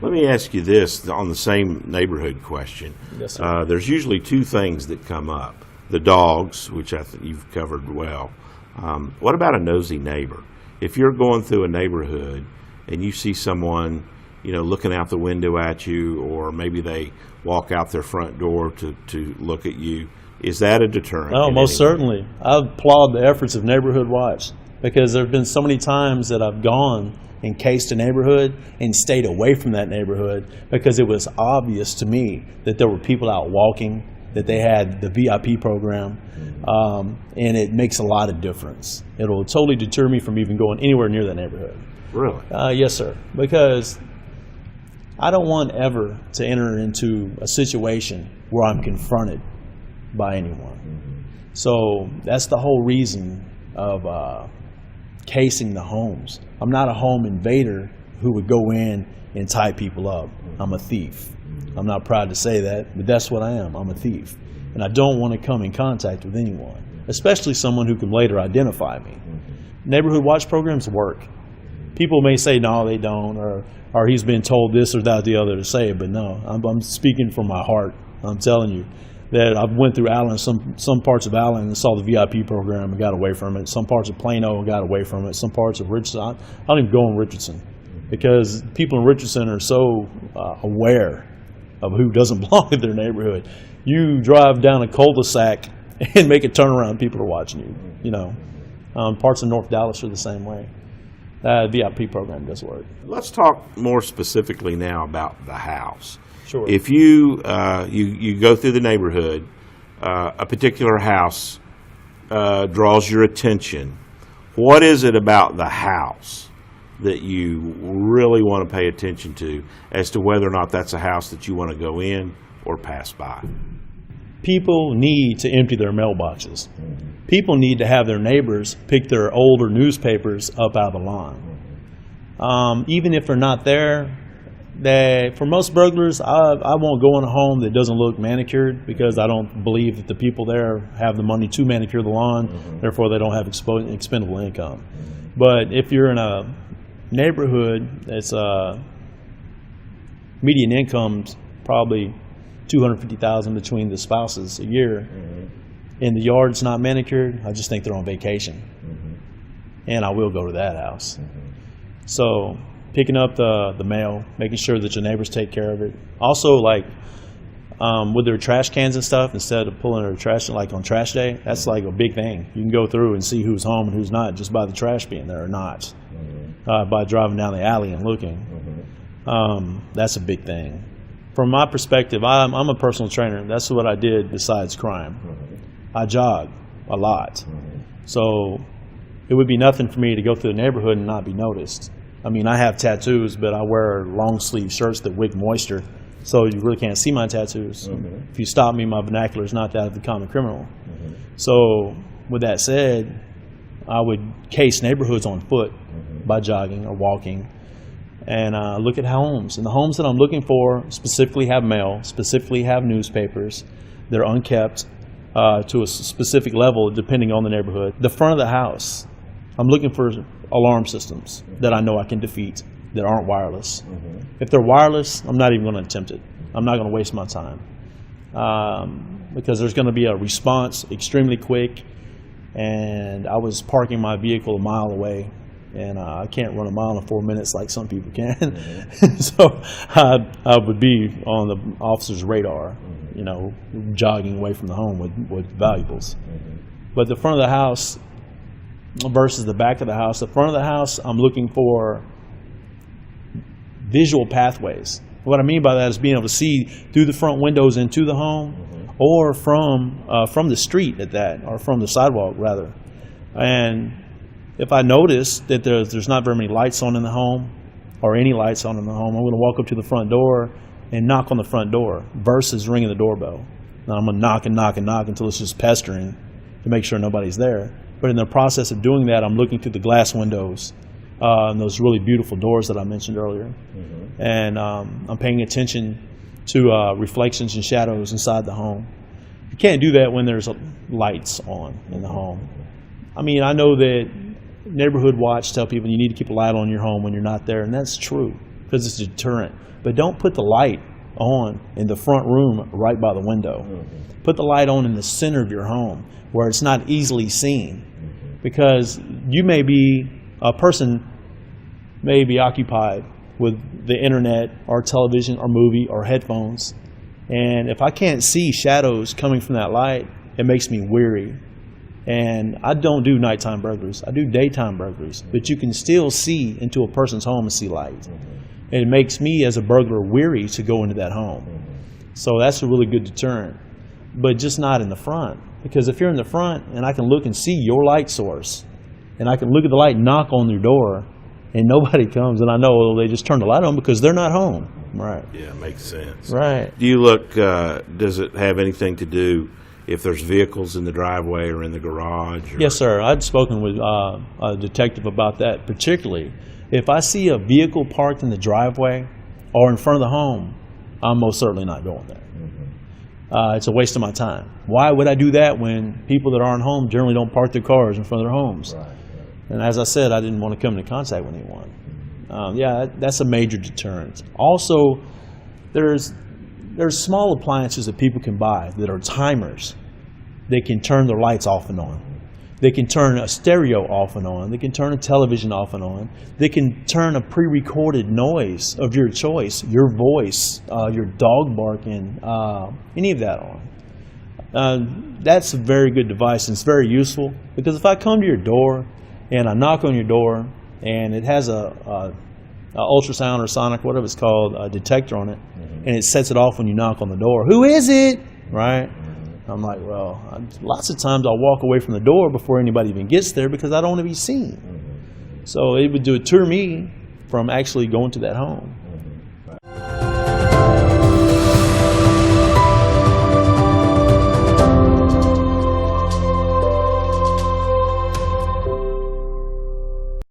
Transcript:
Let me ask you this on the same neighborhood question. Yes, sir. There's usually two things that come up. The dogs, which I think you've covered well. What about a nosy neighbor? If you're going through a neighborhood and you see someone, looking out the window at you, or maybe they walk out their front door to look at you, is that a deterrent? Oh, most certainly. I applaud the efforts of Neighborhood Watch, because there have been so many times that I've gone and cased a neighborhood and stayed away from that neighborhood because it was obvious to me that there were people out walking, that they had the VIP program, and it makes a lot of difference. It'll totally deter me from even going anywhere near that neighborhood. Really? Yes, sir. Because I don't want ever to enter into a situation where I'm confronted by anyone. So that's the whole reason of casing the homes. I'm not a home invader who would go in and tie people up. I'm a thief. I'm not proud to say that, but that's what I am. I'm a thief. And I don't want to come in contact with anyone, especially someone who can later identify me. Neighborhood Watch programs work. People may say, no, they don't, or he's been told this or that, the other to say it, but no, I'm speaking from my heart. I'm telling you that I went through Allen, some parts of Allen, and saw the VIP program and got away from it. Some parts of Plano and got away from it. Some parts of Richardson, I don't even go in Richardson because people in Richardson are so aware of who doesn't belong in their neighborhood. You drive down a cul-de-sac and make a turnaround, people are watching you. Parts of North Dallas are the same way. The VIP program does work. Let's talk more specifically now about the house. Sure. If you you go through the neighborhood, a particular house draws your attention, what is it about the house that you really want to pay attention to as to whether or not that's a house that you want to go in or pass by? People need to empty their mailboxes. People need to have their neighbors pick their older newspapers up out of the lawn. Even if they're not there, for most burglars, I won't go in a home that doesn't look manicured because I don't believe that the people there have the money to manicure the lawn. Therefore, they don't have expendable income. But if you're in a neighborhood that's median income's probably $250,000 between the spouses a year, and the yard's not manicured, I just think they're on vacation. And I will go to that house. So picking up the mail, making sure that your neighbors take care of it. Also, like with their trash cans and stuff, instead of pulling their trash like on trash day, that's like a big thing. You can go through and see who's home and who's not just by the trash being there or not, by driving down the alley and looking. That's a big thing. From my perspective, I'm a personal trainer. That's what I did besides crime. I jog a lot. So it would be nothing for me to go through the neighborhood and not be noticed. I mean, I have tattoos, but I wear long sleeve shirts that wick moisture, so you really can't see my tattoos. If you stop me, my vernacular is not that of the common criminal. So with that said, I would case neighborhoods on foot by jogging or walking, and look at homes. And the homes that I'm looking for specifically have mail, specifically have newspapers. They're unkept to a specific level depending on the neighborhood. The front of the house, I'm looking for alarm systems that I know I can defeat that aren't wireless. If they're wireless, I'm not even going to attempt it. I'm not going to waste my time because there's going to be a response extremely quick, and I was parking my vehicle a mile away, and I can't run a mile in 4 minutes like some people can. So I would be on the officer's radar, jogging away from the home with valuables. But the front of the house versus the back of the house, the front of the house, I'm looking for visual pathways. What I mean by that is being able to see through the front windows into the home, or from the street at that, or from the sidewalk rather. And if I notice that there's not very many lights on in the home, or any lights on in the home, I'm going to walk up to the front door and knock on the front door versus ringing the doorbell. Now I'm going to knock and knock and knock until it's just pestering to make sure nobody's there. But in the process of doing that, I'm looking through the glass windows and those really beautiful doors that I mentioned earlier. And I'm paying attention to reflections and shadows inside the home. You can't do that when there's lights on in the home. I mean, I know that Neighborhood Watch tell people you need to keep a light on your home when you're not there, and that's true. because it's a deterrent. But don't put the light on in the front room right by the window. Put the light on in the center of your home where it's not easily seen, because you may be a person may be occupied with the internet or television or movie or headphones, and if I can't see shadows coming from that light, it makes me weary. And I don't do nighttime burglaries. I do daytime burglaries, but you can still see into a person's home and see light. And it makes me as a burglar weary to go into that home. So that's a really good deterrent, but just not in the front. Because if you're in the front and I can look and see your light source, and I can look at the light, knock on your door, and nobody comes, and I know they just turn the light on because they're not home. Right. Yeah, makes sense. Right. Do you look, does it have anything to do if there's vehicles in the driveway or in the garage? Or? Yes, sir. I'd spoken with a detective about that particularly. If I see a vehicle parked in the driveway or in front of the home, I'm most certainly not going there. It's a waste of my time. Why would I do that when people that aren't home generally don't park their cars in front of their homes? Right. And as I said, I didn't want to come into contact with anyone. Yeah, that's a major deterrent. Also, there's small appliances that people can buy that are timers. They can turn their lights off and on. They can turn a stereo off and on. They can turn a television off and on. They can turn a pre-recorded noise of your choice, your voice, your dog barking, any of that on. That's a very good device, and it's very useful, because if I come to your door and I knock on your door and it has a ultrasound or sonic, whatever it's called, a detector on it, and it sets it off when you knock on the door. Who is it? Right? I'm like, well, lots of times I'll walk away from the door before anybody even gets there because I don't want to be seen. So it would deter me from actually going to that home.